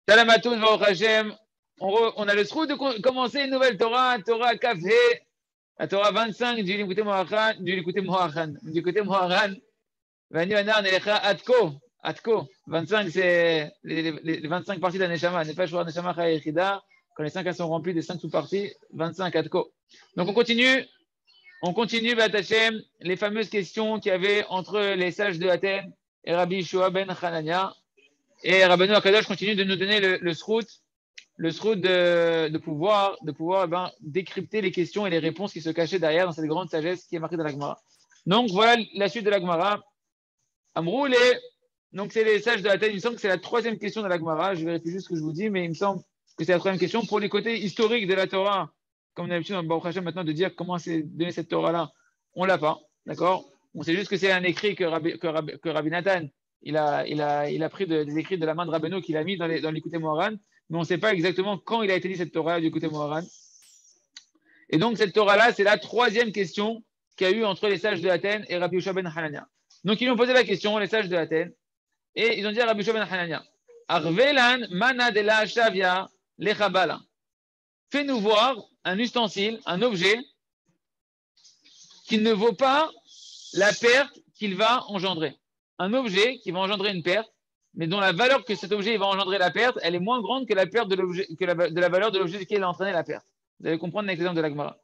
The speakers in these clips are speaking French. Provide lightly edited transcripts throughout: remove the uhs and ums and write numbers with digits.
Salam à tous, Baruch Hashem. On a le trou de commencer une nouvelle Torah, Torah Kafhe, la Torah 25 du Likutei Moharan. Vani Anar Nelecha Atko. 25, c'est les 25 parties de la Neshama. N'est pas Shouar Neshama Chayechida. Quand les 5 sont remplis des 5 sous-parties, 25 Atko. Donc on continue, Bat Hashem, les fameuses questions qu'il y avait entre les sages de Athènes et Rabbi Yeshua ben Hanania. Et Rabbeinu Akadosh continue de nous donner le srout de pouvoir décrypter les questions et les réponses qui se cachaient derrière dans cette grande sagesse qui est marquée dans la Gemara. Donc voilà la suite de la Gemara. Amroule, donc c'est les sages de Athènes. Il me semble que c'est la troisième question de la Gemara. Je vérifie juste ce que je vous dis, mais il me semble que c'est la troisième question. Pour les côtés historiques de la Torah, comme on a l'habitude dans le Baruch Hashem maintenant de dire comment c'est donné cette Torah-là, on l'a pas, d'accord? On sait juste que c'est un écrit que Rabbi Nathan il a pris des écrits de la main de Rabbeinu qu'il a mis dans l'Likutei Moharan, mais on ne sait pas exactement quand il a été dit cette Torah du Likutei Moharan. Et donc cette Torah-là, c'est la troisième question qu'il y a eu entre les sages de Athènes et Rabbi Yeshua ben Hanania. Donc ils lui ont posé la question, les sages de Athènes, et ils ont dit à Rabbi Yeshua ben Hanania, Arvelan mana de la shavia lechabala. Fais-nous voir un ustensile, un objet qui ne vaut pas la perte qu'il va engendrer. Un objet qui va engendrer une perte, mais dont la valeur que cet objet va engendrer la perte, elle est moins grande que la perte de l'objet, de la valeur de l'objet duquel il a entraîné la perte. Vous allez comprendre avec l'exemple de la Gemara.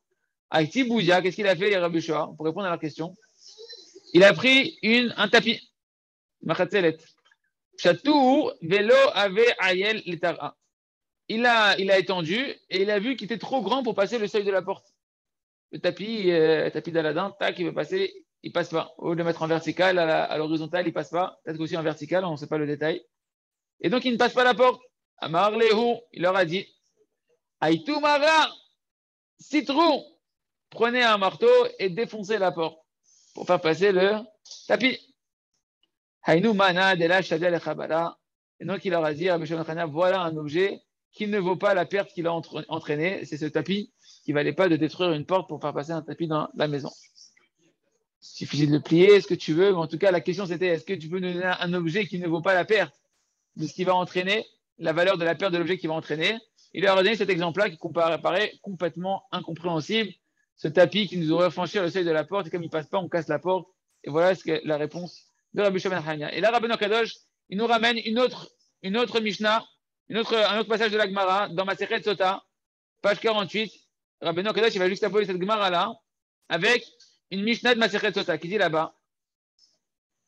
Aïti Boudia, qu'est-ce qu'il a fait, Rabbi Yeshua, pour répondre à leur question? Il a pris un tapis, Machatzelet. Chatou velo ave ayel letara. Il a étendu et il a vu qu'il était trop grand pour passer le seuil de la porte. Le tapis d'Aladin, tac, il veut passer. Il passe pas. Au lieu de le mettre en vertical, à l'horizontale, il passe pas. Peut-être qu'aussi en vertical, on ne sait pas le détail. Et donc, il ne passe pas la porte. Amar Lehu, il leur a dit, Aïtou Mara, citron, prenez un marteau et défoncez la porte pour faire passer le tapis. Haïnou Mana de la Shadia Lechabala. Et donc, il leur a dit, voilà un objet qui ne vaut pas la perte qu'il a entraînée. C'est ce tapis qui ne valait pas de détruire une porte pour faire passer un tapis dans la maison. Il suffisait de le plier, ce que tu veux, mais en tout cas, la question c'était, est-ce que tu peux nous donner un objet qui ne vaut pas la perte de ce qui va entraîner, la valeur de la perte de l'objet qui va entraîner? Il leur a donné cet exemple-là qui paraît complètement incompréhensible. Ce tapis qui nous aurait franchir le seuil de la porte, et comme il ne passe pas, on casse la porte. Et voilà la réponse de Rabbi Yeshua ben Hanania. Et là, Rabbeinu Kadosh, il nous ramène une autre Mishnah, un autre passage de la Gemara, dans Masechet Sota, page 48. Rabbeinu Kadosh, il va juste appeler cette Gemara-là, avec une Mishnah de Masechet Sota qui dit là-bas,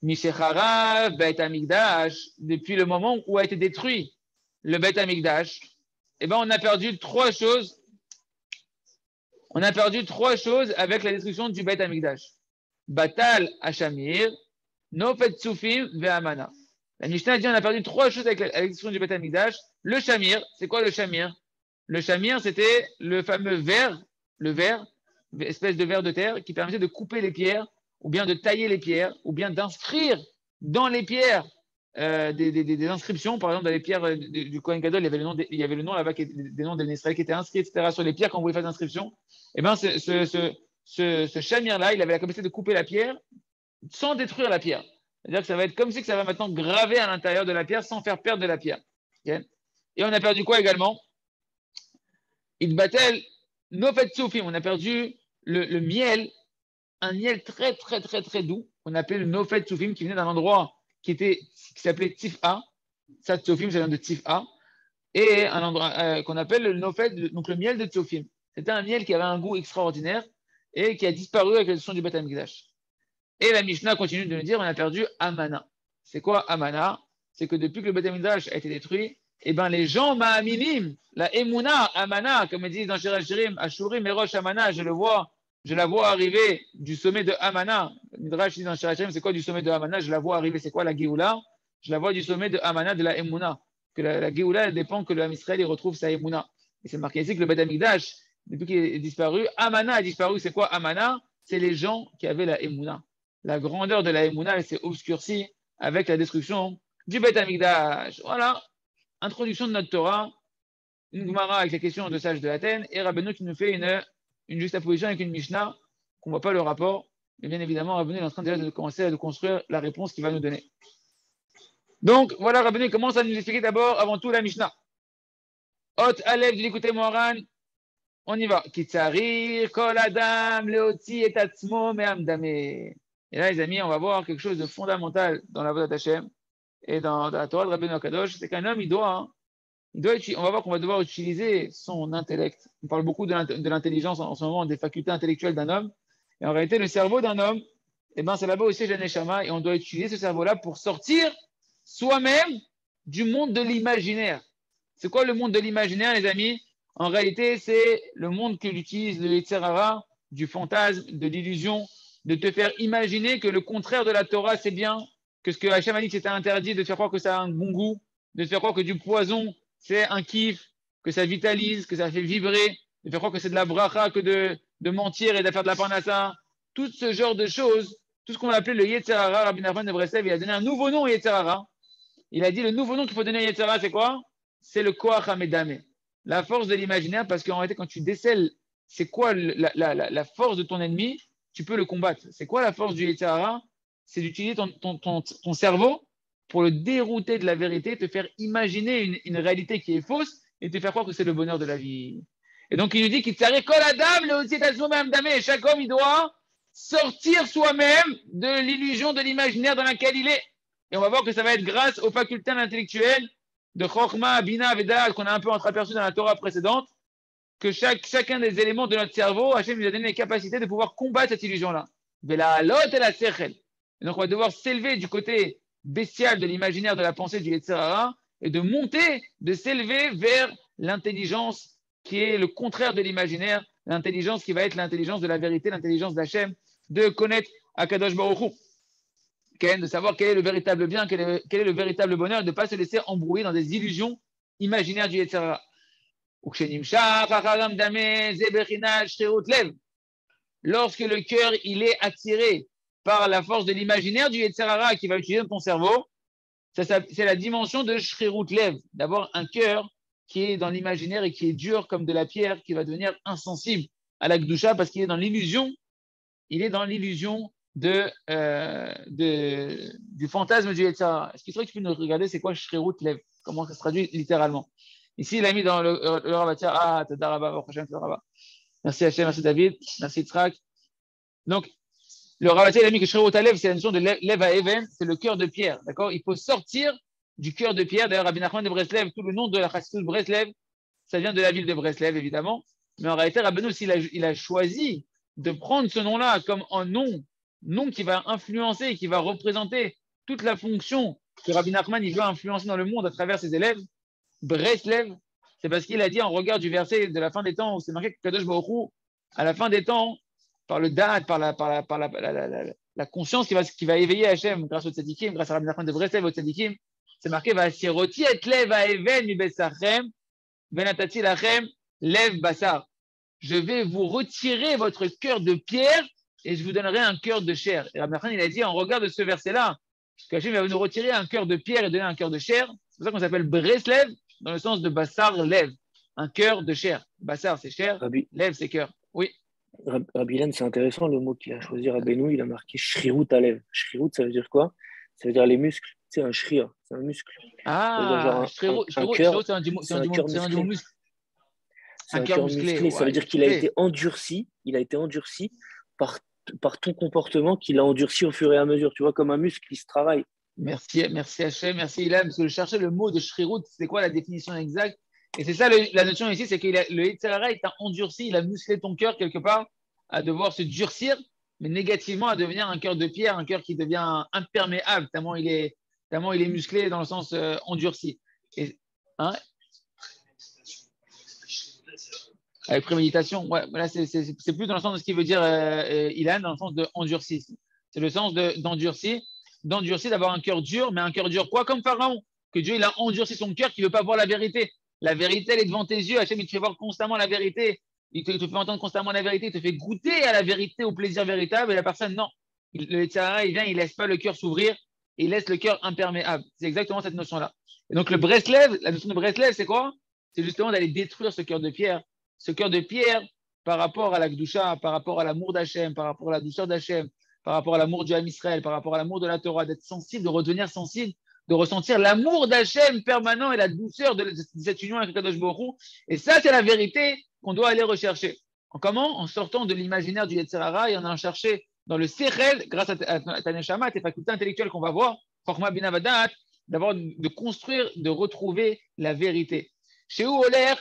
Mishecharav Beit Hamikdash, depuis le moment où a été détruit le Beit Hamikdash, eh ben on a perdu trois choses. On a perdu trois choses avec la destruction du Beit Hamikdash. Batal Hashamir, Nofet Tsufim Ve'amana. La Mishnah dit on a perdu trois choses avec la destruction du Beit Hamikdash. Le Shamir, c'est quoi le Shamir? Le Shamir, c'était le fameux verre, espèce de verre de terre qui permettait de couper les pierres, ou bien de tailler les pierres, ou bien d'inscrire dans les pierres des inscriptions. Par exemple, dans les pierres du Kohen Gadol, il y avait le nom là-bas, des noms des Israéliens qui étaient inscrits, etc. sur les pierres quand on voulait faire des inscriptions. Et bien, ce chamir-là, il avait la capacité de couper la pierre sans détruire la pierre. C'est-à-dire que ça va être comme si que ça va maintenant graver à l'intérieur de la pierre sans faire perdre de la pierre. Okay. Et on a perdu quoi également? Itbatel Nofet Tsufim, on a perdu le miel, un miel très très très très doux, on appelait le Nofet Tsufim, qui venait d'un endroit qui s'appelait Tif'a. Ça, Tsufim, ça vient de Tif'a. Et un endroit qu'on appelle le Nofet, donc le miel de Tsufim. C'était un miel qui avait un goût extraordinaire et qui a disparu avec la destruction du Beit Hamikdash. Et la Mishnah continue de nous dire on a perdu Amana. C'est quoi Amana? C'est que depuis que le Beit Hamikdash a été détruit, eh ben les gens ma'aminim, la Emouna, Amana, comme ils disent dans Shir Hashirim, Ashurim, Merosh, Amana, je la vois arriver du sommet de Amana. Midrash dit dans Shir Hashirim, c'est quoi du sommet de Amana? Je la vois arriver, c'est quoi la Géoula? Je la vois du sommet de Amana, de la Emouna. Que la Géoula, elle dépend que l'homme Israël il retrouve sa Emouna. Et c'est marqué ici que le Beit Hamikdash, depuis qu'il est disparu, Amana a disparu. C'est quoi Amana? C'est les gens qui avaient la Emouna. La grandeur de la Emouna, elle s'est obscurcie avec la destruction du Beit Hamikdash. Voilà. Introduction de notre Torah, une Gemara avec les questions de sages de Athènes, et Rabbeinu qui nous fait une juxtaposition avec une Mishnah, qu'on ne voit pas le rapport, mais bien évidemment, Rabbeinu est en train déjà de commencer à construire la réponse qu'il va nous donner. Donc, voilà, Rabbeinu commence à nous expliquer d'abord, avant tout, la Mishnah. Hot Alev, l'écouter Moran. On y va. Kitsarir, Kol Adam, Leoti et Atzmo, Mehamdame. Et là, les amis, on va voir quelque chose de fondamental dans la voie d'Hachem et dans la Torah de Rabbeinu Akadosh. C'est qu'un homme, on va voir qu'on va devoir utiliser son intellect. On parle beaucoup de l'intelligence en ce moment, des facultés intellectuelles d'un homme. Et en réalité, le cerveau d'un homme, eh ben, c'est là-bas aussi, Janeshama, et on doit utiliser ce cerveau-là pour sortir soi-même du monde de l'imaginaire. C'est quoi le monde de l'imaginaire, les amis? En réalité, c'est le monde que utilise le Yetzer Hara, du fantasme, de l'illusion, de te faire imaginer que le contraire de la Torah, c'est bien, que ce que Hachem a dit que c'était interdit, de te faire croire que ça a un bon goût, de te faire croire que du poison, c'est un kiff, que ça vitalise, que ça fait vibrer, de faire croire que c'est de la bracha, que de mentir et de faire de la parnassa. Tout ce genre de choses, tout ce qu'on a appelé le Yetzer Hara, Rabbi Nachman de Breslev, il a donné un nouveau nom au Yetzer Hara. Il a dit le nouveau nom qu'il faut donner au Yetzer Hara, c'est quoi? C'est le Koach HaMedame, la force de l'imaginaire, parce qu'en réalité, quand tu décèles c'est quoi la force de ton ennemi, tu peux le combattre. C'est quoi la force du Yetzer Hara? C'est d'utiliser ton cerveau pour le dérouter de la vérité, te faire imaginer une réalité qui est fausse et te faire croire que c'est le bonheur de la vie. Et donc, il nous dit qu'il t'arrive kol adam, le aussi et chaque homme, il doit sortir soi-même de l'illusion, de l'imaginaire dans laquelle il est. Et on va voir que ça va être grâce aux facultés intellectuelles de Chokhmah, Bina, Veda, qu'on a un peu entreaperçu dans la Torah précédente, que chacun des éléments de notre cerveau, Hachem nous a donné les capacités de pouvoir combattre cette illusion-là. Et donc, on va devoir s'élever du côté bestial de l'imaginaire, de la pensée du Yetzer Hara, et de monter, de s'élever vers l'intelligence qui est le contraire de l'imaginaire, l'intelligence qui va être l'intelligence de la vérité, l'intelligence d'Hachem, de connaître Akadosh Baruch Hu, de savoir quel est le véritable bien, quel est le véritable bonheur, de ne pas se laisser embrouiller dans des illusions imaginaires du Yetzer Hara. Lorsque le cœur il est attiré par la force de l'imaginaire du Yetzer Hara qui va utiliser ton cerveau, c'est la dimension de Shrirut Lev, d'avoir un cœur qui est dans l'imaginaire et qui est dur comme de la pierre, qui va devenir insensible à la Gdusha parce qu'il est dans l'illusion, du fantasme du Yetzer Hara. Est-ce qu'il serait que tu peux nous regarder c'est quoi Shrirut Lev, comment ça se traduit littéralement? Ici, il a mis dans le Ravatia. Ah, Tadaraba, prochain Tadaraba. Merci Hachem, merci David, merci Yitzhak. Donc, le Ravatia, il a mis que Shrirut Lev, c'est la notion de Lev à Even, c'est le cœur de pierre. D'accord? Il faut sortir du cœur de pierre. D'ailleurs, Rabbi Nachman de Breslev, tout le nom de la Chassidut de Breslev, ça vient de la ville de Breslev, évidemment. Mais en réalité, Rabbeinu, il a choisi de prendre ce nom-là comme un nom qui va influencer et qui va représenter toute la fonction que Rabbi Nachman il veut influencer dans le monde à travers ses élèves. Breslev, c'est parce qu'il a dit en regard du verset de la fin des temps où c'est marqué que Kadosh Baruch Hu, à la fin des temps, par le da'at, par la conscience qui va éveiller Hachem grâce au tzadikim, grâce à Rabbi Nachman de Breslev au tzadikim, c'est marqué Vasiroti et lev ha'even mi besachem venatati lachem lev basar. Je vais vous retirer votre cœur de pierre et je vous donnerai un cœur de chair. Et Rabbi Nachman il a dit en regard de ce verset-là, que Hachem va nous retirer un cœur de pierre et donner un cœur de chair. C'est pour ça qu'on s'appelle Breslev, dans le sens de Bassar, lève, un cœur de chair. Bassar, c'est chair, lève, c'est cœur. Oui. Rabbi Len, c'est intéressant le mot qu'il a choisi, Rabbeinu, il a marqué Shrirut Alev. Shrirut, ça veut dire quoi? Ça veut dire les muscles. C'est un shrir, c'est un muscle. Ah, Shrirut, c'est un du muscle. C'est un cœur musclé. Ouais, ça veut dire qu'il a été endurci. Il a été endurci par ton comportement qu'il a endurci au fur et à mesure. Tu vois, comme un muscle qui se travaille. Merci Hachem, merci Ilan, parce que je cherchais le mot de Shrirut, c'est quoi la définition exacte? Et c'est ça la notion ici, c'est que le Yetzer Hara, il t'a endurci, il a musclé ton cœur quelque part à devoir se durcir, mais négativement à devenir un cœur de pierre, un cœur qui devient imperméable, tellement il est musclé dans le sens endurci. Et, hein? Avec préméditation, ouais, là c'est plus dans le sens de ce qu'il veut dire Ilan, dans le sens de endurci. C'est le sens d'endurci, d'avoir un cœur dur, mais un cœur dur quoi? Comme Pharaon, que Dieu il a endurci son cœur, qui ne veut pas voir la vérité. La vérité, elle est devant tes yeux. Hachem, il te fait voir constamment la vérité. Il te fait entendre constamment la vérité. Il te fait goûter à la vérité, au plaisir véritable. Et la personne, non. Le Yetzer Hara, il vient, il laisse pas le cœur s'ouvrir. Et il laisse le cœur imperméable. C'est exactement cette notion-là. Et donc, le Breslev, la notion de Breslev, c'est quoi? C'est justement d'aller détruire ce cœur de pierre. Ce cœur de pierre par rapport à la Gdusha, par rapport à l'amour d'Hachem, par rapport à la douceur d'Hachem, par rapport à l'amour du Ham Israël, par rapport à l'amour de la Torah, d'être sensible, de redevenir sensible de ressentir l'amour d'Hachem permanent et la douceur de cette union avec Kadosh Baruch Hu. Et ça, c'est la vérité qu'on doit aller rechercher. Comment? En sortant de l'imaginaire du Yetzer Hara et en allant chercher dans le Sechel, grâce à ta Neshama, tes facultés intellectuelles qu'on va voir, Chokma Bina Vadat, d'abord de construire, de retrouver la vérité. Chez Oler,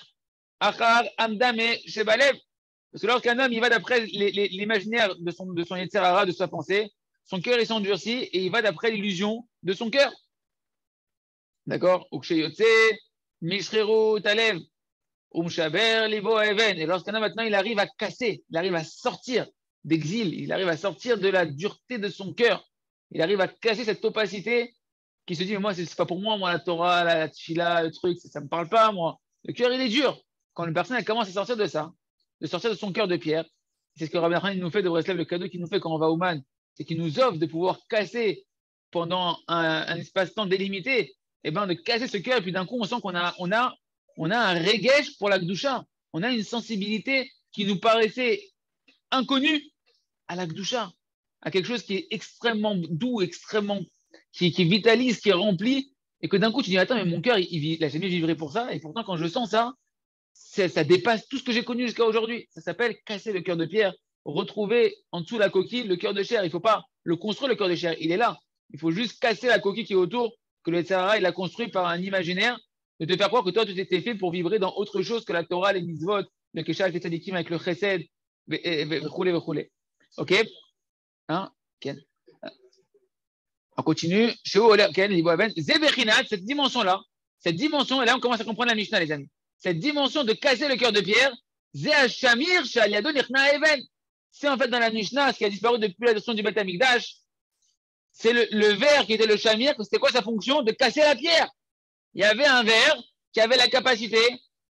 Achar, Amdame, Shebalev. Parce que lorsqu'un homme il va d'après l'imaginaire de son Yetzer Hara, de sa pensée, son cœur est s'endurci et il va d'après l'illusion de son cœur. D'accord? Uksheyotse, Mishreru Talev, Umshaber, Libo Even. Et lorsqu'un homme maintenant il arrive à casser, il arrive à sortir d'exil, il arrive à sortir de la dureté de son cœur, il arrive à casser cette opacité qui se dit, mais moi, c'est pas pour moi, la Torah, la Tfila, le truc, ça me parle pas, moi. Le cœur, il est dur. Quand une personne elle commence à sortir de ça, de sortir de son cœur de pierre, c'est ce que Rabbi Nachman nous fait de Breslev, le cadeau qu'il nous fait quand on va au Man, c'est qu'il nous offre de pouvoir casser pendant un espace-temps délimité, et ben de casser ce cœur, et puis d'un coup, on sent qu'on a un regesh pour la Gdusha. On a une sensibilité qui nous paraissait inconnue à la Gdusha, à quelque chose qui est extrêmement doux, extrêmement qui vitalise, qui remplit, et que d'un coup tu dis attends mais mon cœur il a jamais vivré pour ça, et pourtant quand je sens ça, ça dépasse tout ce que j'ai connu jusqu'à aujourd'hui. Ça s'appelle casser le cœur de pierre, retrouver en dessous la coquille le cœur de chair. Il ne faut pas le construire le cœur de chair, il est là. Il faut juste casser la coquille qui est autour, que le Tzahara il a construit par un imaginaire, de te faire croire que toi tu t'étais fait pour vibrer dans autre chose que la Torah, les mitzvot, le Keshav, les tzadikim avec le Chesed, roulé. Ok, hein, Ken. On continue. Cette dimension-là, et là on commence à comprendre la Mishnah, les amis. Cette dimension de casser le cœur de pierre, c'est en fait dans la Mishnah ce qui a disparu depuis la notion du Beth Amikdash. C'est le verre qui était le shamir, c'était quoi sa fonction? De casser la pierre. Il y avait un verre qui avait la capacité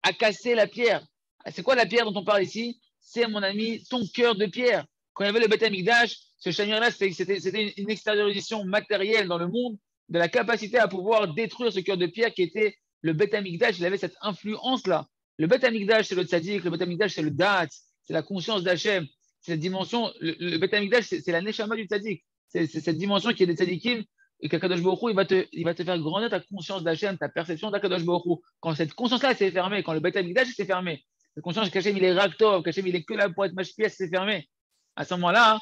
à casser la pierre. C'est quoi la pierre dont on parle ici? C'est, mon ami, ton cœur de pierre. Quand il y avait le Beth Amikdash, ce shamir-là, c'était une extériorisation matérielle dans le monde de la capacité à pouvoir détruire ce cœur de pierre qui était le Beth Amikdash. Il avait cette influence-là. Le Beth Amikdash, c'est le tzaddik, le Beth Amikdash, c'est le da'at, c'est la conscience d'Hachem. C'est cette dimension, le Beth Amikdash, c'est la neshama du tzaddik. C'est cette dimension qui est des tzaddikim, et qu'Akadosh Baruch Hu, il va te faire grandir ta conscience d'Hachem, ta perception d'Akadosh Baruch Hu. Quand cette conscience-là s'est fermée, quand le Beth Amikdash s'est fermé, cette conscience qu'Hachem il est raktov, qu'Hachem il est que là pour être mashpia, s'est fermé. À ce moment-là,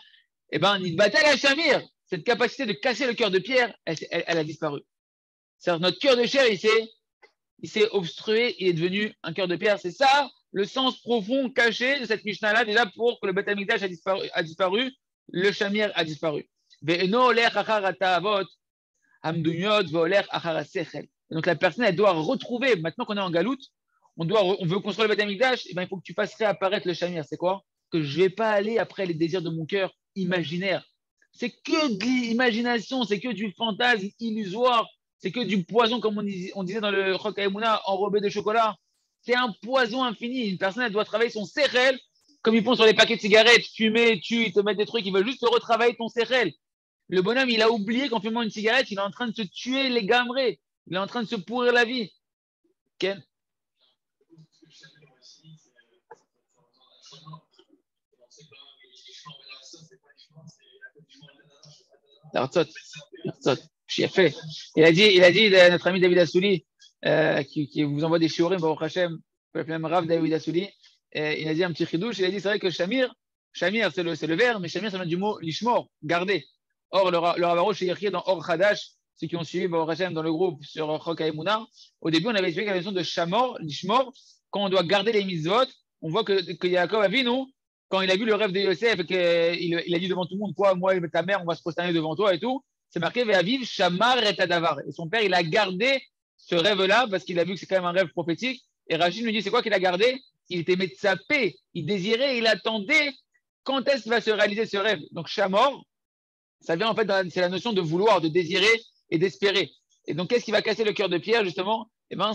eh ben, Nidbatal Hachamir, cette capacité de casser le cœur de pierre, elle a disparu. C'est-à-dire notre cœur de chair, il s'est obstrué, il est devenu un cœur de pierre. C'est ça le sens profond caché de cette Mishnah-là, déjà pour que le Beth Amikdash a disparu, le Shamir a disparu. Donc la personne, elle doit retrouver, maintenant qu'on est en galoute, on veut construire le Beth Amikdash, eh ben, il faut que tu fasses réapparaître le Shamir. C'est quoi? Que je ne vais pas aller après les désirs de mon cœur imaginaire. C'est que de l'imagination, c'est que du fantasme illusoire, c'est que du poison, comme on disait dans le Chok Haïmouna, enrobé de chocolat. C'est un poison infini. Une personne, elle doit travailler son sérel, comme ils font sur les paquets de cigarettes, fumer, tuer, te mettre des trucs, ils veulent juste retravailler ton sérel. Le bonhomme, il a oublié qu'en fumant une cigarette, il est en train de se tuer les gambrés. Il est en train de se pourrir la vie. Ken? J'ai fait. Il a dit à notre ami David Assouli, qui vous envoie des shiurim, Baruch Hashem, même Rav David Assouli, il a dit un petit chidouche, il a dit c'est vrai que Shamir c'est le verre, mais Shamir ça vient du mot lishmor, garder. Or, le Ravarosh est écrit dans Or Chadash, ceux qui ont suivi Baruch Hashem dans le groupe sur Chok Haïmouna, au début on avait expliqué la notion de Shamor, lishmor, quand on doit garder les mitzvot, on voit que Yaakov Avinu, quand il a vu le rêve de Yosef et qu'il a dit devant tout le monde, quoi, moi et ta mère, on va se prosterner devant toi et tout, c'est marqué Ve'aviv Shamar et Tadavar. Et son père, il a gardé ce rêve-là parce qu'il a vu que c'est quand même un rêve prophétique. Et Rachid nous dit, c'est quoi qu'il a gardé? Il était metzapé, il désirait, il attendait quand est-ce qu'il va se réaliser ce rêve. Donc Shamor, ça vient en fait, c'est la notion de vouloir, de désirer et d'espérer. Et donc, qu'est-ce qui va casser le cœur de pierre, justement? Eh bien,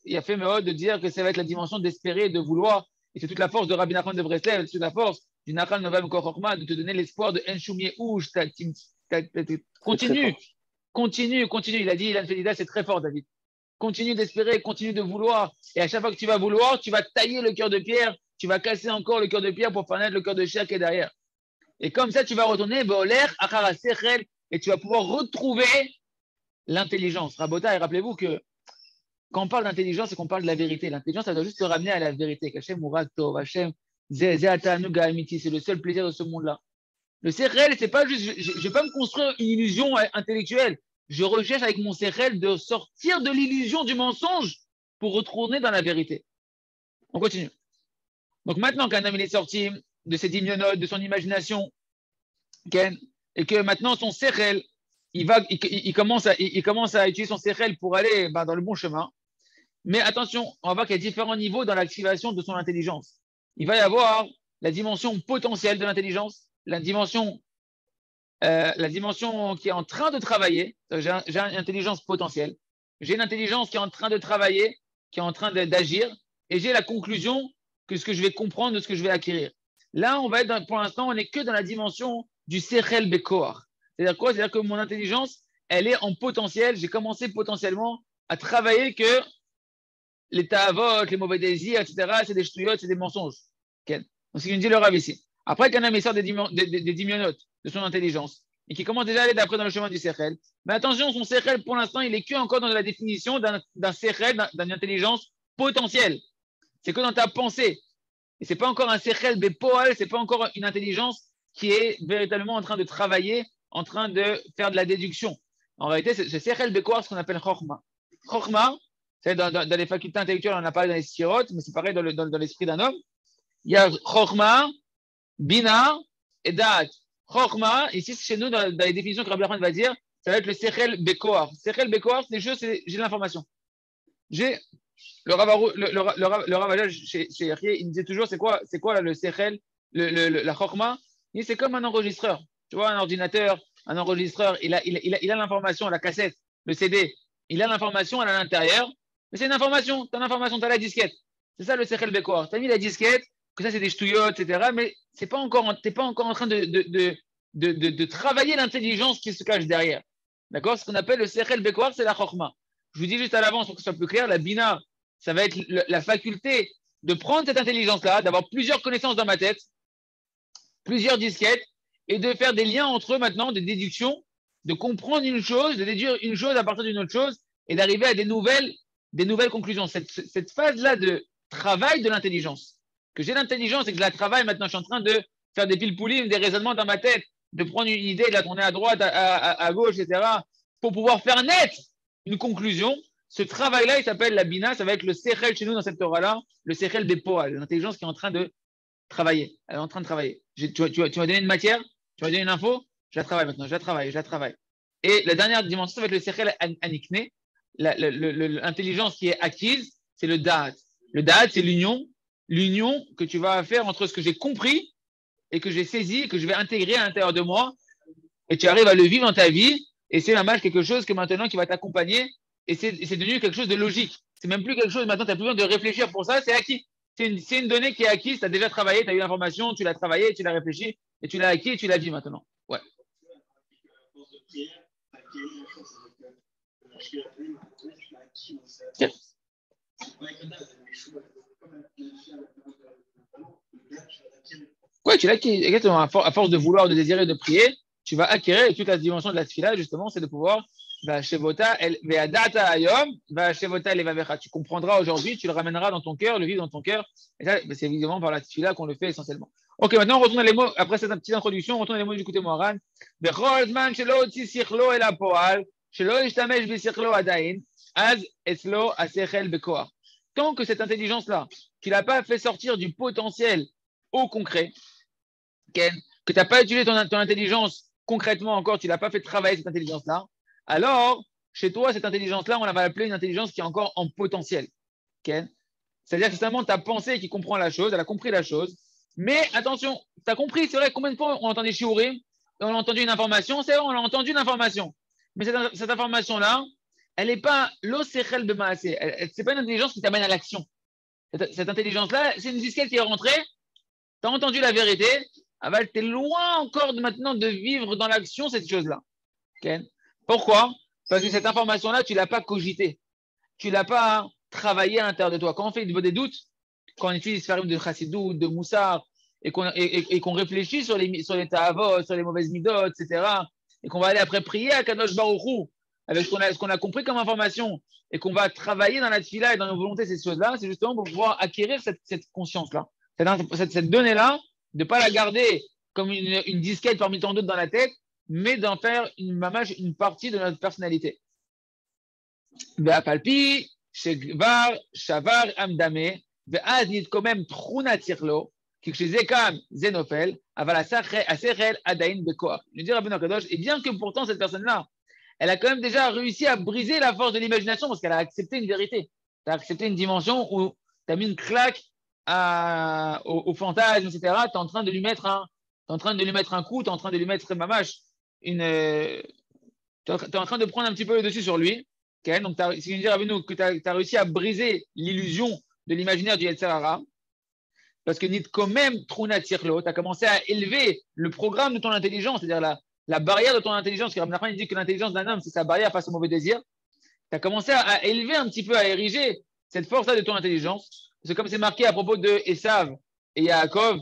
il a fait Méhod de dire que ça va être la dimension d'espérer et de vouloir. Et c'est toute la force de Rabbi Nachman de Breslev, c'est toute la force du Nachal Novam Kochokma de te donner l'espoir de Enshumie Ouj. Continue. Il a dit, Ilan Felida, c'est très fort, David. Continue d'espérer, continue de vouloir. Et à chaque fois que tu vas vouloir, tu vas tailler le cœur de pierre, tu vas casser encore le cœur de pierre pour faire naître le cœur de chair qui est derrière. Et comme ça, tu vas retourner, et tu vas pouvoir retrouver l'intelligence. Rabota, et rappelez-vous que quand on parle d'intelligence, c'est qu'on parle de la vérité. L'intelligence, ça doit juste te ramener à la vérité. Hachem Murak Tov, Hachem Zeatanu Amiti, c'est le seul plaisir de ce monde-là. Le sérel, c'est pas juste, je ne vais pas me construire une illusion intellectuelle. Je recherche avec mon sérel de sortir de l'illusion du mensonge pour retourner dans la vérité. On continue. Donc maintenant qu'un homme il est sorti de ses dimionotes, de son imagination, et que maintenant son sérel, il commence à utiliser son sérel pour aller dans le bon chemin. Mais attention, on va voir qu'il y a différents niveaux dans l'activation de son intelligence. Il va y avoir la dimension potentielle de l'intelligence, la dimension qui est en train de travailler. J'ai une intelligence potentielle. J'ai une intelligence qui est en train de travailler, qui est en train d'agir, et j'ai la conclusion que ce que je vais comprendre de ce que je vais acquérir. Là, on va être pour l'instant, on n'est que dans la dimension du Sechel Bekoar. C'est-à-dire quoi? C'est-à-dire que mon intelligence, elle est en potentiel. J'ai commencé potentiellement à travailler que les ta'avot, les mauvais désirs, etc., c'est des ch'touillottes, c'est des mensonges. Okay. Donc, c'est ce qu'il dit le Rav ici. Après qu'un homme sort des dimionotes de son intelligence et qui commence déjà à aller d'après dans le chemin du Sechel, mais attention, son Sechel, pour l'instant, il est que encore dans la définition d'un Sechel, d'une intelligence potentielle. C'est que dans ta pensée. Et c'est pas encore un Sechel Bepoal, c'est pas encore une intelligence qui est véritablement en train de travailler, en train de faire de la déduction. En réalité, c'est Sechel Bekoar, ce qu'on appelle Chokhma. Chokhma, c'est dans les facultés intellectuelles, on en a parlé dans les sirotes, mais c'est pareil dans l'esprit d'un homme. Il y a Chokhma, Bina et Da'at. Chokhma, ici chez nous, dans les définitions que Rabbi Nachman va dire, ça va être le Sechel Bekoar. Sechel Bekoar, c'est des choses, j'ai l'information. J'ai le Rav chez Yahya, il me disait toujours, c'est quoi là, le Sechel, la Chokhma? Il dit, c'est comme un enregistreur. Tu vois, un ordinateur, un enregistreur, il a l'information, la cassette, le CD, il a l'information à l'intérieur, mais c'est une information. Tu as l'information, tu as la disquette. C'est ça le Sechel Bekoar. Tu as mis la disquette, que ça c'est des ch'touillottes, etc. Mais tu n'es pas encore en train de travailler l'intelligence qui se cache derrière. D'accord? Ce qu'on appelle le Sechel Bekoar, c'est la Chokhma. Je vous dis juste à l'avance pour que ce soit plus clair, la Bina, ça va être la faculté de prendre cette intelligence-là, d'avoir plusieurs connaissances dans ma tête, plusieurs disquettes, et de faire des liens entre eux maintenant, des déductions, de comprendre une chose, de déduire une chose à partir d'une autre chose, et d'arriver à des nouvelles conclusions. Cette phase-là de travail de l'intelligence, que j'ai l'intelligence et que je la travaille maintenant, je suis en train de faire des pilpoulim, des raisonnements dans ma tête, de prendre une idée, de la tourner à droite, à gauche, etc., pour pouvoir faire naître une conclusion. Ce travail-là, il s'appelle la Bina, ça va être le Sechel chez nous dans cette Torah-là, le Sechel des Poal, l'intelligence qui est en train de travailler. Elle est en train de travailler. Tu m'as donné une matière, tu m'as donné une info, je la travaille maintenant, je la travaille. Et la dernière dimension, ça va être le Sechel Anikne, l'intelligence qui est acquise, c'est le Da'at. Le Da'at, c'est l'union que tu vas faire entre ce que j'ai compris et que j'ai saisi et que je vais intégrer à l'intérieur de moi, et tu arrives à le vivre dans ta vie, et c'est vraiment quelque chose que maintenant qui va t'accompagner, et c'est devenu quelque chose de logique. C'est même plus quelque chose, maintenant tu n'as plus besoin de réfléchir pour ça, c'est acquis. C'est une donnée qui est acquise, tu as déjà travaillé, tu as eu l'information, tu l'as travaillé, tu l'as réfléchi, et tu l'as acquis et tu la vis maintenant. Ouais. Yeah. Ouais, tu l'as acquis, exactement. À force de vouloir, de désirer, de prier, tu vas acquérir, et toute la dimension de la tefila, justement, c'est de pouvoir tu comprendras aujourd'hui, tu le ramèneras dans ton cœur, le vivre dans ton cœur. Et ça, c'est évidemment par la tefila qu'on le fait essentiellement. Ok, maintenant on retourne à les mots, après cette petite introduction, on retourne à les mots du côté Moharan. Tant que cette intelligence-là, tu ne l'as pas fait sortir du potentiel au concret, que tu n'as pas utilisé ton intelligence concrètement encore, tu ne l'as pas fait travailler cette intelligence-là, alors, chez toi, cette intelligence-là, on la va appeler une intelligence qui est encore en potentiel. Okay? C'est-à-dire que c'est seulement ta pensée qui comprend la chose, elle a compris la chose. Mais attention, tu as compris, c'est vrai, combien de fois on entend des shiurim, on a entendu une information, c'est vrai, on a entendu une information. Mais cette information-là, elle n'est pas l'osechel de maasé. Ce n'est pas une intelligence qui t'amène à l'action. Cette intelligence-là, c'est une disquette qui est rentrée, tu as entendu la vérité, tu es loin encore maintenant de vivre dans l'action cette chose-là. Okay? Pourquoi? Parce que cette information-là, tu ne l'as pas cogitée. Tu ne l'as pas travaillée à l'intérieur de toi. Quand on fait des doutes, quand on utilise les de chassidou, de moussar, et qu'on réfléchit sur les ta'avot, sur les mauvaises midot, etc., et qu'on va aller après prier à Kadosh Baruch Hu avec ce qu'on a compris comme information et qu'on va travailler dans la tefila et dans nos volontés, ces choses-là, c'est justement pour pouvoir acquérir cette conscience-là. Cette donnée-là, de ne pas la garder comme une disquette parmi tant d'autres dans la tête, mais d'en faire une partie de notre personnalité. Palpi, Shegvar, Shavar, Amdame, ואז נתקומם תכונת שכלו, כי כשזה קם, זה נופל, אבל השכל עדיין בכוח. Je dis Rabbeinu Akadosh, et bien que pourtant cette personne-là, elle a quand même déjà réussi à briser la force de l'imagination parce qu'elle a accepté une vérité. Tu as accepté une dimension où tu as mis une claque au fantasme, etc. Tu es en train de lui mettre un coup, tu es en train de lui mettre mamash, tu es en train de prendre un petit peu le dessus sur lui. Okay? Donc, c'est ce que je dis Rabbeinu, que tu as réussi à briser l'illusion de l'imaginaire du Yetzer Hara, parce que quand même, Truna Tirlo, tu as commencé à élever le programme de ton intelligence, c'est-à-dire la barrière de ton intelligence, parce que Rabbi Nachman dit que l'intelligence d'un homme, c'est sa barrière face au mauvais désir. Tu as commencé à élever un petit peu, à ériger cette force-là de ton intelligence. Parce que comme c'est marqué à propos de Esav et Yaakov,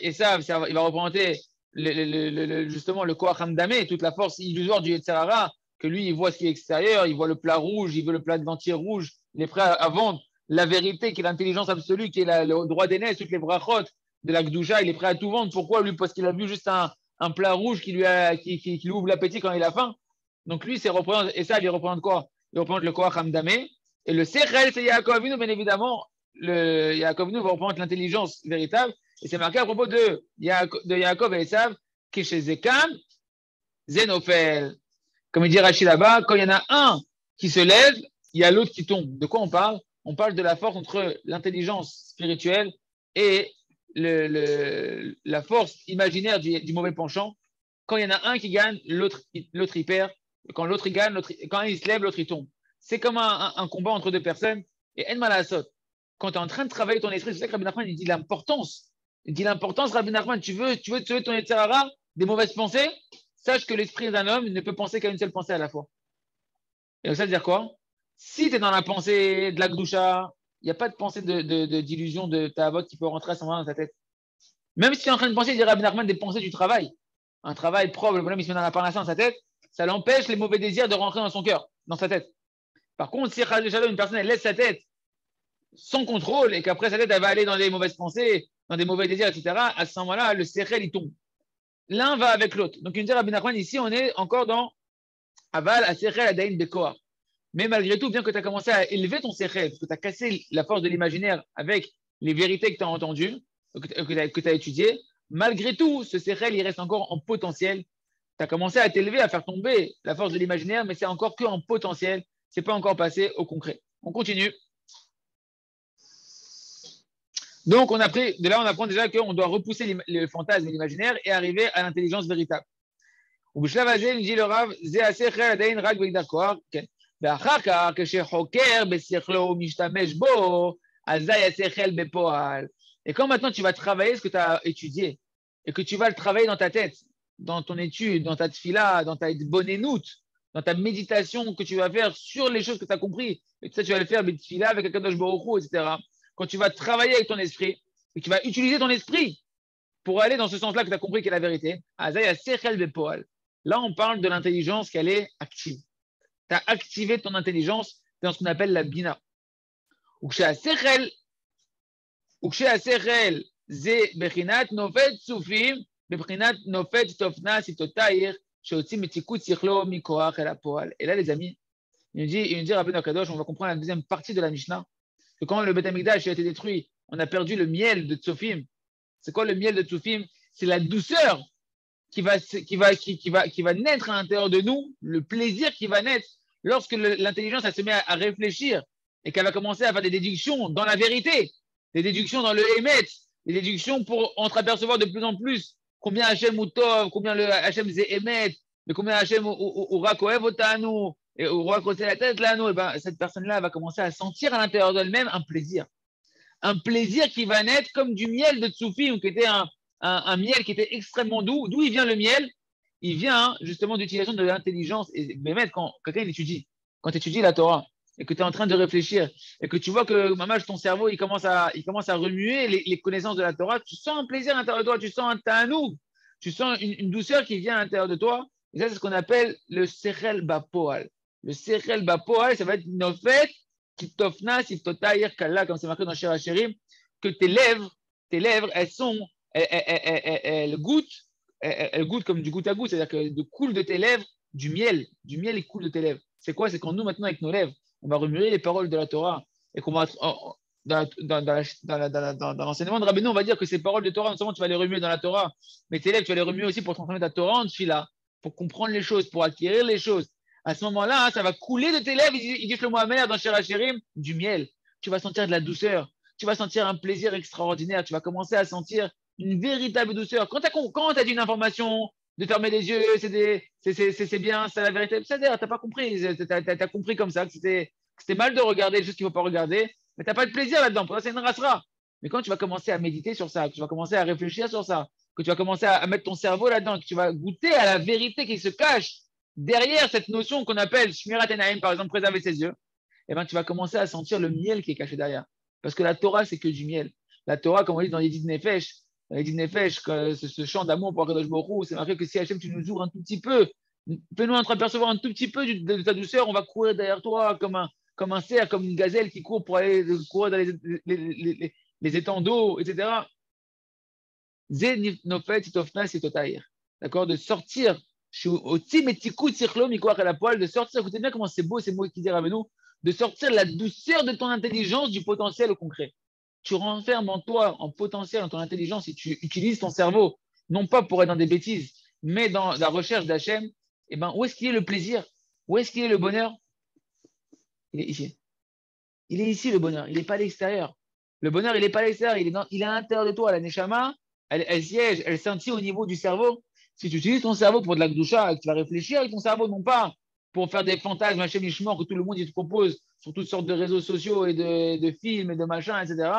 Esav, il va représenter justement le Koach Hamdame, toute la force illusoire du Yetzer Hara, que lui, il voit ce qui est extérieur, il voit le plat rouge, il veut le plat de dentier rouge, il est prêt à vendre la vérité, qui est l'intelligence absolue, qui est le droit d'aînesse, toutes les brachot de la Gdoucha, il est prêt à tout vendre. Pourquoi lui? Parce qu'il a vu juste un plat rouge qui lui ouvre l'appétit quand il a faim. Donc lui, et ça, il représente quoi? Il représente le Koach Hamdame. Et le Sechel, c'est Yaakov Avinu, bien évidemment. Le Yaakov Avinu représente l'intelligence véritable. Et c'est marqué à propos de Yaakov et Esav, Keshezekam, Zenofel. Comme il dit Rachid là-bas, quand il y en a un qui se lève, il y a l'autre qui tombe. De quoi on parle? On parle de la force entre l'intelligence spirituelle et la force imaginaire du mauvais penchant. Quand il y en a un qui gagne, l'autre il perd. Quand l'autre il gagne, quand il se lève, l'autre il tombe. C'est comme un combat entre deux personnes. Et en malasot, quand tu es en train de travailler ton esprit, c'est ça que Rabbi Nachman il dit l'importance. Il dit l'importance, Rabbi Nachman, tu veux te sauver ton Yetzer Hara des mauvaises pensées, sache que l'esprit d'un homme ne peut penser qu'à une seule pensée à la fois. Et ça veut dire quoi? Si tu es dans la pensée de la Gdoucha, il n'y a pas de pensée d'illusion de ta vote qui peut rentrer à ce moment dans ta tête. Même si tu es en train de penser, il dit Rabbi Nachman, des pensées du travail. Un travail propre, le bonhomme il se met dans la parnassa dans sa tête, ça l'empêche les mauvais désirs de rentrer dans son cœur, dans sa tête. Par contre, si une personne elle laisse sa tête sans contrôle et qu'après sa tête elle va aller dans des mauvaises pensées, dans des mauvais désirs, etc., à ce moment-là, le sechel il tombe. L'un va avec l'autre. Donc, il me dit Rabbi Nachman, ici, on est encore dans Aval, à Sechel, Adain, Bekoar. Mais malgré tout, bien que tu as commencé à élever ton sechel, parce que tu as cassé la force de l'imaginaire avec les vérités que tu as entendues, que tu as étudiées, malgré tout, ce sechel, il reste encore en potentiel. Tu as commencé à t'élever, à faire tomber la force de l'imaginaire, mais c'est encore qu'en potentiel. Ce n'est pas encore passé au concret. On continue. Donc, de là, on apprend déjà qu'on doit repousser le fantasme et l'imaginaire et arriver à l'intelligence véritable. ובשלב הזה, dit le Rav, זה השכל עדיין רק בגדר כוח, כן. ואחר כך, כשחוקר בשכלו ומשתמש בו, אזי השכל בפועל. Et quand maintenant tu vas travailler ce que tu as étudié, et que tu vas le travailler dans ta tête, dans ton étude, dans ta tfila, dans ta bonnénoute, dans ta méditation que tu vas faire sur les choses que tu as compris, et ça tu vas le faire avec tfila, avec Akadosh Baruch Hu, etc. Quand tu vas travailler avec ton esprit, et que tu vas utiliser ton esprit pour aller dans ce sens-là que tu as compris qu'est la vérité, azay sechel bepoal. Là, on parle de l'intelligence qu'elle est active. Tu as activé ton intelligence dans ce qu'on appelle la bina. Ukshasechel ze bechinat nofet sufim, bechinat nofet tofna sitotair, sheotzi metikut sichlo mikoach el apoal. Et là, les amis, il nous dit Rabbeinu Akadosh, on va comprendre la deuxième partie de la Mishnah, que quand le Beth Amikdash a été détruit, on a perdu le miel de Tsofim. C'est quoi le miel de Tsofim? C'est la douceur qui va naître à l'intérieur de nous, le plaisir qui va naître lorsque l'intelligence elle se met à réfléchir et qu'elle va commencer à faire des déductions dans la vérité, des déductions dans le Hémet, des déductions pour entreapercevoir de plus en plus combien Hachem ou Tov, combien le Hachem c'est Hémet, mais combien Hachem ou Rakoev Otanu, et ou Rakoser la tête là, nous, et ben, cette personne-là va commencer à sentir à l'intérieur d'elle-même un plaisir. Un plaisir qui va naître comme du miel de Tsufim, qui était un miel qui était extrêmement doux. D'où il vient le miel? Il vient justement d'utilisation de l'intelligence. Et même quand quelqu'un étudie, quand tu étudies la Torah et que tu es en train de réfléchir et que tu vois que ton cerveau il commence à remuer les connaissances de la Torah, tu sens un plaisir à l'intérieur de toi, tu sens un ta'anoug, tu sens une douceur qui vient à l'intérieur de toi Et ça, c'est ce qu'on appelle le Sechel Bapoal. Le Sechel Bapoal, ça va être Nofet, Kitofna, Siftotaïr, Kalla, comme c'est marqué dans Shir Hashirim, que tes lèvres, elles goûtent comme du goutte à goutte, c'est-à-dire que coule de tes lèvres du miel il coule de tes lèvres. C'est quoi? C'est quand nous, maintenant, avec nos lèvres, on va remuer les paroles de la Torah et qu'on va, dans l'enseignement de Rabbeinu, on va dire que ces paroles de Torah, non seulement tu vas les remuer dans la Torah, mais tes lèvres, tu vas les remuer aussi pour transformer ta Torah en Tfila, pour comprendre les choses, pour acquérir les choses. À ce moment-là, ça va couler de tes lèvres, il dit Shlomo Amelach dans Shir Hashirim, du miel. Tu vas sentir de la douceur, tu vas sentir un plaisir extraordinaire, tu vas commencer à sentir une véritable douceur. Quand tu as dit une information, de fermer les yeux, c'est bien, c'est la vérité. C'est-à-dire, tu n'as pas compris, tu as compris comme ça, que c'était mal de regarder les choses qu'il ne faut pas regarder, mais tu n'as pas de plaisir là-dedans. Pour ça, c'est une rasera. Mais quand tu vas commencer à méditer sur ça, que tu vas commencer à réfléchir sur ça, que tu vas commencer à mettre ton cerveau là-dedans, que tu vas goûter à la vérité qui se cache derrière cette notion qu'on appelle Shmirat Enaim, par exemple, préserver ses yeux, eh ben, tu vas commencer à sentir le miel qui est caché derrière. Parce que la Torah, c'est que du miel. La Torah, comme on dit dans les Yidin Nefesh, ce chant d'amour pour Akadosh Baruch Hu, c'est marqué que si Hachem, tu nous ouvres un tout petit peu, fais-nous entreapercevoir un tout petit peu de ta douceur, on va courir derrière toi comme un cerf, comme une gazelle qui court pour aller courir dans les étangs d'eau, etc. D'accord? De sortir, de sortir, écoutez bien comment c'est beau ces mots qui disent avec nous, de sortir la douceur de ton intelligence du potentiel au concret. Tu renfermes en toi, en potentiel, en ton intelligence, et tu utilises ton cerveau, non pas pour être dans des bêtises, mais dans la recherche d'Hachem, eh ben, où est-ce qu'il est le plaisir? Où est-ce qu'il est le bonheur? Il est ici. Il est ici le bonheur, il n'est pas à l'extérieur. Le bonheur, il n'est pas à l'extérieur, il est à l'intérieur de toi. La neshama, elle siège, elle scintille au niveau du cerveau. Si tu utilises ton cerveau pour de la gdoucha, tu vas réfléchir avec ton cerveau, non pas pour faire des fantasmes, machin, michemort que tout le monde il te propose sur toutes sortes de réseaux sociaux et de films et de machins, etc.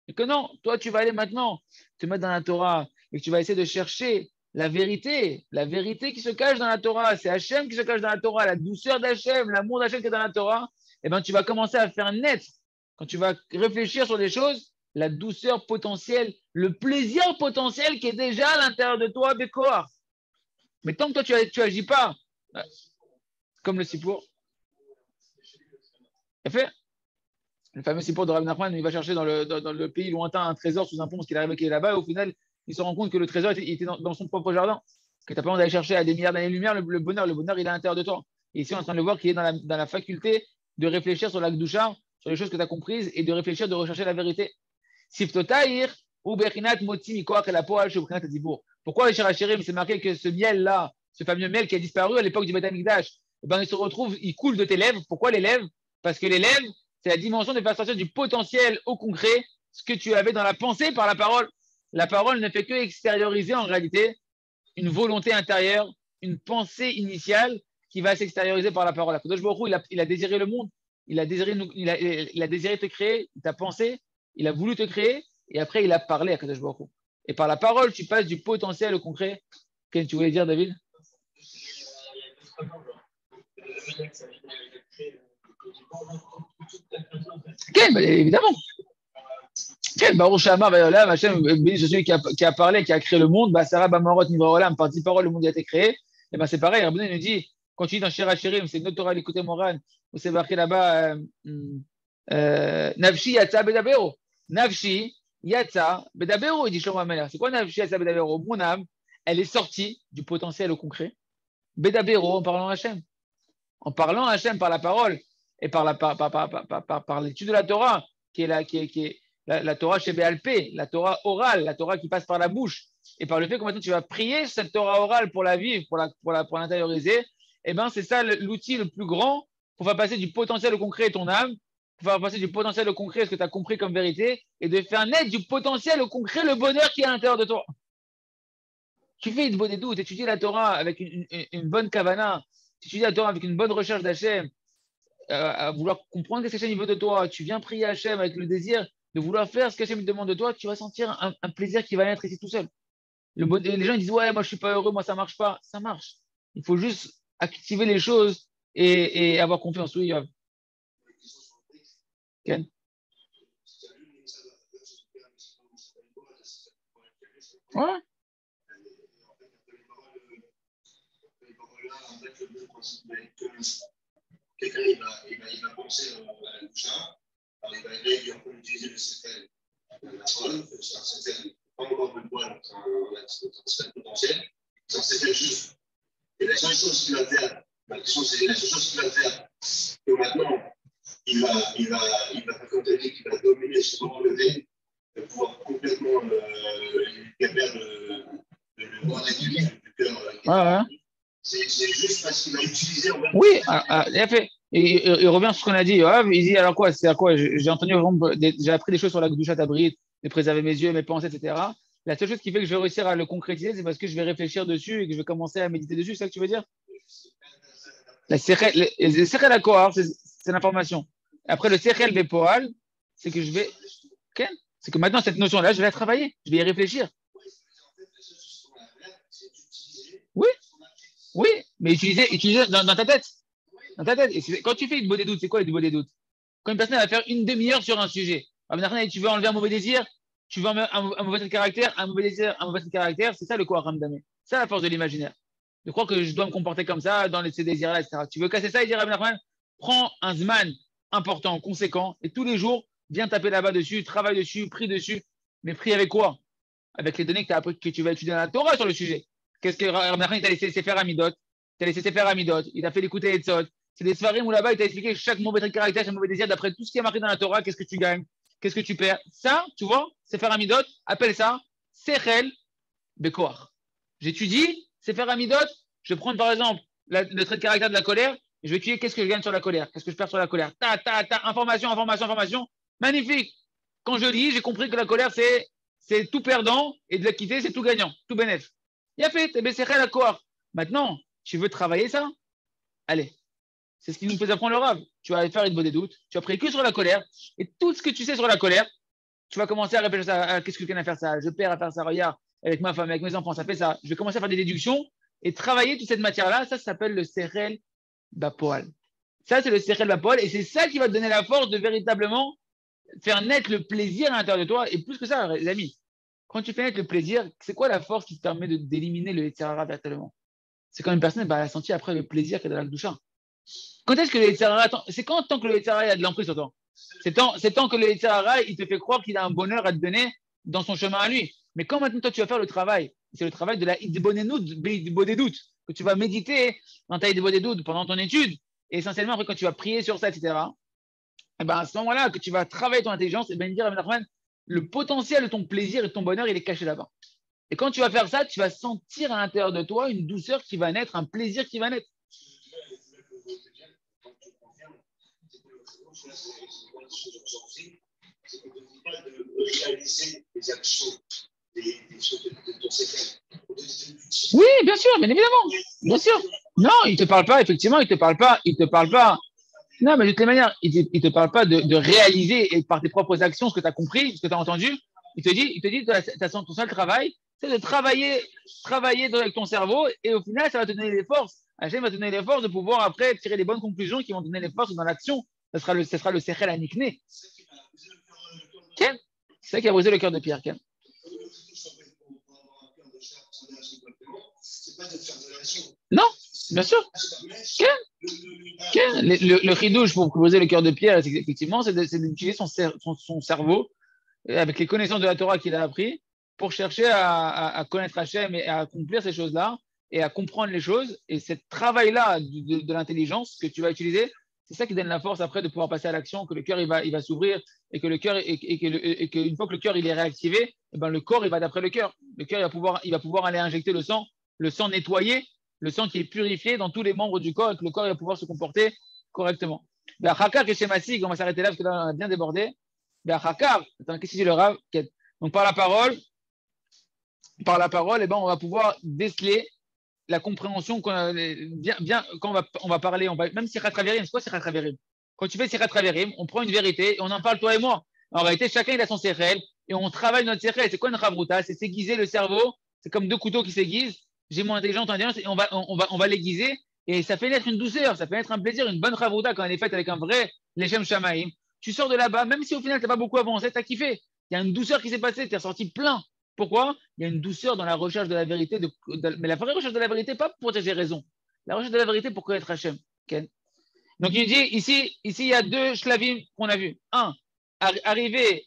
Et que non, toi, tu vas aller maintenant te mettre dans la Torah et que tu vas essayer de chercher la vérité qui se cache dans la Torah. C'est Hachem qui se cache dans la Torah, la douceur d'Hachem, l'amour d'Hachem qui est dans la Torah. Eh ben, tu vas commencer à faire naître, quand tu vas réfléchir sur des choses, la douceur potentielle, le plaisir potentiel qui est déjà à l'intérieur de toi, Bécoar. Mais tant que toi, tu agis pas, comme le Sipour, fait le fameux Sipour de Rabbi Nachman, il va chercher dans le pays lointain un trésor sous un pont, parce qu'il arrive qu'il est là-bas, et au final, il se rend compte que le trésor était dans son propre jardin, que tu n'as pas besoin d'aller chercher à des milliards d'années-lumière le bonheur, il est à l'intérieur de toi. Et ici, on est en train de le voir qu'il est dans la faculté de réfléchir sur la Gdusha, sur les choses que tu as comprises, et de réfléchir, de rechercher la vérité. Siftotaïr, ou Bechinat Moti Mikoach la Poal, chez Bechinat Adibour. Pourquoi les Shirachirim, c'est marqué que ce miel-là, ce fameux miel qui a disparu à l'époque du Beth Amikdash, ben, il se retrouve, il coule de tes lèvres. Pourquoi les lèvres? Parce que les lèvres, c'est la dimension de faire sortir du potentiel au concret, ce que tu avais dans la pensée par la parole. La parole ne fait que extérioriser en réalité une volonté intérieure, une pensée initiale qui va s'extérioriser par la parole. Akadosh Baruch Hu, il a désiré le monde, il a désiré te créer, il t'a pensé, il a voulu te créer, et après il a parlé à Kadosh Baruch Hu. Et par la parole, tu passes du potentiel au concret. Qu'est-ce que tu voulais dire, David? Quel, évidemment. Quel Baruch Shama Vayolam, Hachem, c'est celui qui a parlé, qui a créé le monde, bah, Sarah Bamarot Nivrolam, par 10 paroles, le monde a été créé. Et ben c'est pareil, Rabbeinu nous dit, quand tu dis dans Shir Hashirim, c'est notre Torah, l'écouter Moran, où c'est marqué là-bas, Nafshi Yatsa Bedabero. Nafshi Yatsa Bedabero, il dit Shlomo Amelach. C'est quoi Nafshi Yatsa Bedabero? Mon âme, elle est sortie du potentiel au concret. Bedabero, en parlant à Hachem. En parlant à Hachem par la parole et par l'étude de la Torah, qui est la Torah chez BLP, la Torah orale, la Torah qui passe par la bouche. Et par le fait que maintenant tu vas prier cette Torah orale pour la vivre, pour l'intérioriser, et ben c'est ça l'outil le plus grand pour faire passer du potentiel au concret ton âme, pour faire passer du potentiel au concret ce que tu as compris comme vérité, et de faire naître du potentiel au concret le bonheur qui est à l'intérieur de toi. Tu fais une bonne étude, tu étudies la Torah avec une bonne kavana, tu étudies la Torah avec une bonne recherche d'Hachem, à vouloir comprendre ce que Hachem veut de toi, tu viens prier Hachem avec le désir de vouloir faire ce qu'Hachem demande de toi, tu vas sentir un plaisir qui va naître ici tout seul. Les gens ils disent ouais, moi je suis pas heureux, moi ça marche pas. Ça marche. Il faut juste activer les choses et avoir confiance. Oui, Yoav. Ken. Ouais. en fait, le principe va être que quelqu'un il va penser à la doucha. Alors, il va utiliser le CFL de la folle, c'est un CFL pas encore de poil, c'est un CFL potentiel. C'est un CFL juste. Et la seule chose qu'il va faire, que maintenant, il va comme tu as dit, qu'il va dominer ce moment levé, de pouvoir complètement capable de le voir l'équilibre du cœur. C'est juste parce qu'il va utiliser en fait. Oui, il a fait. Et il revient sur ce qu'on a dit. Il dit alors quoi? C'est à quoi? J'ai entendu, j'ai appris des choses sur la douche à tabrit, de préserver mes yeux, mes pensées, etc. La seule chose qui fait que je vais réussir à le concrétiser, c'est parce que je vais réfléchir dessus et que je vais commencer à méditer dessus. C'est ça que tu veux dire? Le sechel à quoi? C'est l'information. Après, le sechel bepoal, c'est que je vais. Okay? C'est que maintenant, cette notion-là, je vais la travailler. Je vais y réfléchir. Oui. Oui, mais utiliser dans ta tête. Dans ta tête. Et quand tu fais une bonne doute, c'est quoi une bonne doute? Quand une personne va faire une demi-heure sur un sujet, tu veux enlever un mauvais désir, tu veux enlever un mauvais trait de caractère, un mauvais désir, un mauvais trait de caractère, c'est ça le quoi, Ramdamé. C'est ça la force de l'imaginaire. De croire que je dois me comporter comme ça dans ces désirs-là, etc. Tu veux casser ça et dire à prends un zman important, conséquent, et tous les jours, viens taper là-bas dessus, travaille dessus, prie dessus. Mais prie avec quoi? Avec les données que tu as appris, que tu vas étudier dans la Torah sur le sujet. Qu'est-ce que Rabbi t'a laissé faire Amidot? T'as laissé faire Amidot. Il t'a fait l'écouter et Tzot. C'est des soirées où là-bas, il t'a expliqué chaque mauvais trait de caractère, chaque mauvais désir, d'après tout ce qui est marqué dans la Torah, qu'est-ce que tu gagnes, qu'est-ce que tu perds. Ça, tu vois, c'est faire Amidot, appelle ça Sechel Bekoar. J'étudie, c'est faire Amidot. Je vais prendre par exemple le trait de caractère de la colère, et je vais étudier qu'est-ce que je gagne sur la colère, qu'est-ce que je perds sur la colère. Information. Magnifique. Quand je lis, j'ai compris que la colère, c'est tout perdant, et de l'équité, c'est tout gagnant, tout bénéfice. Il a fait, c'est la cohort. Maintenant, tu veux travailler ça? Allez. C'est ce qui nous fait apprendre le Rav. Tu vas faire une bonne doute, tu vas prier que sur la colère, et tout ce que tu sais sur la colère, tu vas commencer à réfléchir à qu'est-ce que je gagne à faire ça, je perds à faire ça, regarde, avec ma femme, avec mes enfants, ça fait ça. Je vais commencer à faire des déductions et travailler toute cette matière-là, ça s'appelle le Sechel Bapoal. Ça, c'est le Sechel Bapoal, et c'est ça qui va te donner la force de véritablement faire naître le plaisir à l'intérieur de toi, et plus que ça, les amis. Quand tu fais naître le plaisir, c'est quoi la force qui te permet d'éliminer le Yetzirara véritablement? C'est quand une personne elle a senti après le plaisir qu'elle a dans la doucha. Quand est-ce que le Yetzirara, c'est quand tant que le Yetzirara a de l'emprise sur toi? C'est tant que le Yetzirara, il te fait croire qu'il a un bonheur à te donner dans son chemin à lui. Mais quand maintenant toi tu vas faire le travail, c'est le travail de la Idbonenout, que tu vas méditer dans ta Idbonenout pendant ton étude, et essentiellement après quand tu vas prier sur ça, etc. Et ben à ce moment-là que tu vas travailler ton intelligence, et bien dire le potentiel de ton plaisir et de ton bonheur, il est caché là-bas. Et quand tu vas faire ça, tu vas sentir à l'intérieur de toi une douceur qui va naître, un plaisir qui va naître. Oui, bien sûr, bien évidemment. Bien sûr. Non, il ne te parle pas, effectivement, il ne te parle pas. Non, mais de toutes les manières, il ne te parle pas de réaliser et par tes propres actions ce que tu as compris, ce que tu as entendu. Il te dit ton seul travail, c'est de travailler avec ton cerveau et au final, ça va te donner les forces. Hachem va te donner les forces de pouvoir après tirer les bonnes conclusions qui vont te donner les forces dans l'action. Ce sera le Sechel Anikné. Ken? C'est ça qui a brisé le cœur de Pierre, Ken. Non, bien sûr. Le chidouche pour briser le cœur de Pierre, effectivement, c'est d'utiliser son cerveau avec les connaissances de la Torah qu'il a appris pour chercher à connaître Hachem et à accomplir ces choses-là et à comprendre les choses. Et ce travail-là de l'intelligence que tu vas utiliser, c'est ça qui donne la force après de pouvoir passer à l'action, que le cœur il va s'ouvrir et que le cœur et qu'une fois que le cœur il est réactivé, et ben le corps il va d'après le cœur. Le cœur il va pouvoir aller injecter le sang nettoyé, le sang qui est purifié dans tous les membres du corps et que le corps il va pouvoir se comporter correctement. Ben, Hakar que chez Massig, on va s'arrêter là parce que là on a bien débordé. Ben, Hakar, attends, qu'est-ce que dit le Rav? Donc par la parole, eh ben, on va pouvoir déceler la compréhension bien quand on va parler, même Sichat Haverim, c'est quoi Sichat Haverim? Quand tu fais Sichat Haverim, on prend une vérité et on en parle toi et moi. En réalité, chacun il a son sechel et on travaille notre sechel. C'est quoi une chavruta? C'est s'aiguiser le cerveau. C'est comme deux couteaux qui s'aiguisent. J'ai mon intelligence et on va l'aiguiser et ça fait naître une douceur, ça fait naître un plaisir, une bonne chavruta quand elle est faite avec un vrai Lechem Shamaïm. Tu sors de là-bas, même si au final t'as pas beaucoup avancé, t'as kiffé. Il y a une douceur qui s'est passée, t'es ressorti plein. Pourquoi? Il y a une douceur dans la recherche de la vérité, mais la vraie recherche de la vérité, pas pour protéger raison. La recherche de la vérité pour connaître Hachem. Okay. Donc, il dit, ici, il y a deux shlavim qu'on a vus. Un, arriver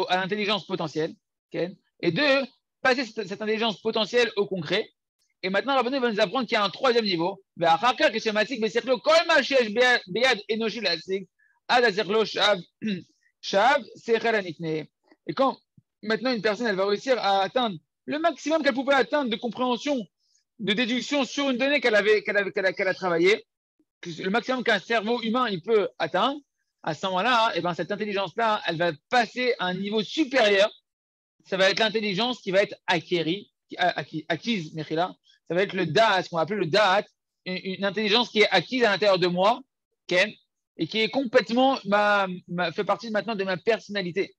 à l'intelligence potentielle. Okay. Et deux, passer cette intelligence potentielle au concret. Et maintenant, Rabbeinu va nous apprendre qu'il y a un troisième niveau. Et quand maintenant une personne elle va réussir à atteindre le maximum qu'elle pouvait atteindre de compréhension, de déduction sur une donnée qu'elle a travaillé, le maximum qu'un cerveau humain il peut atteindre, à ce moment-là, et ben cette intelligence-là, elle va passer à un niveau supérieur. Ça va être l'intelligence qui va être acquise, Mechila. Ça va être le da'at, ce qu'on appelle le da'at, une intelligence qui est acquise à l'intérieur de moi, okay, et qui est complètement fait partie maintenant de ma personnalité.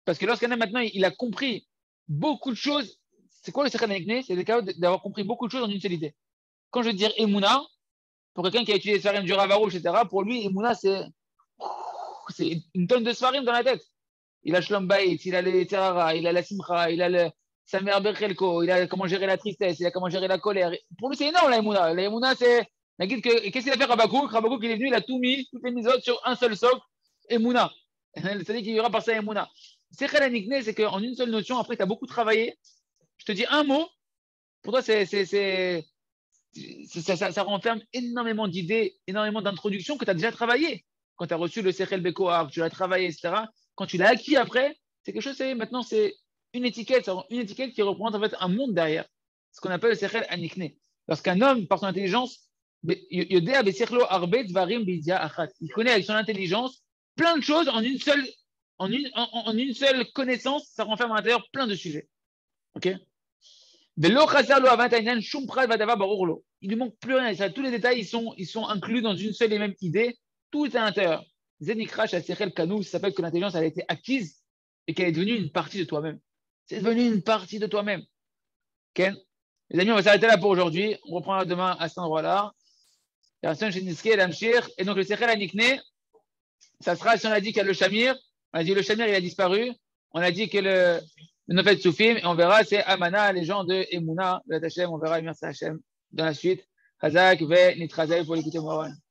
Parce que lorsqu'un homme maintenant il a compris beaucoup de choses, c'est quoi le secret d'Anikné? C'est le cas d'avoir compris beaucoup de choses en une seule idée. Quand je veux dire Emouna, pour quelqu'un qui a étudié les Sfarim du Rav Arush, etc., pour lui, Emouna, c'est une tonne de Sfarim dans la tête. Il a Shlom Bayit, il a les Terara, il a la Simcha, il a le Samer Berchelko, il a comment gérer la tristesse, il a comment gérer la colère. Pour lui, c'est énorme, la Emouna. La Emouna, c'est. Qu'est-ce qu'il a fait Rabakouk? Rabakouk, il est venu, il a tout mis, toutes les mises sur un seul socle, Emouna. C'est-à-dire qu'il y aura par ça Emouna. C'est qu'en une seule notion, après, tu as beaucoup travaillé. Je te dis un mot, pour toi, ça renferme énormément d'idées, énormément d'introductions que tu as déjà travaillé. Quand tu as reçu le Sechel Bekoar, tu l'as travaillé, etc. Quand tu l'as acquis après, c'est quelque chose, maintenant, c'est une étiquette qui représente en fait un monde derrière. Ce qu'on appelle le Sechel Anikne. Lorsqu'un homme, par son intelligence, il connaît avec son intelligence plein de choses en une seule connaissance, ça renferme à l'intérieur plein de sujets. Ok? Il ne lui manque plus rien. Tous les détails, ils sont inclus dans une seule et même idée. Tout est à l'intérieur. Zenikrash à Sechel Kanou, ça s'appelle que l'intelligence elle a été acquise et qu'elle est devenue une partie de toi-même. C'est devenu une partie de toi-même. Ok? Les amis, on va s'arrêter là pour aujourd'hui. On reprendra demain à cet endroit-là. Et donc le Sechel Anikne, ça sera, si on a dit qu'il y a le Shamir, on a dit le Shamir il a disparu, on a dit que le Nofet Soufim, et on verra, c'est Amana, les gens de Emouna, de Hashem, on verra, merci Hashem, dans la suite. Hazak, Ve, Nitrazel, pour l'écouter Moran.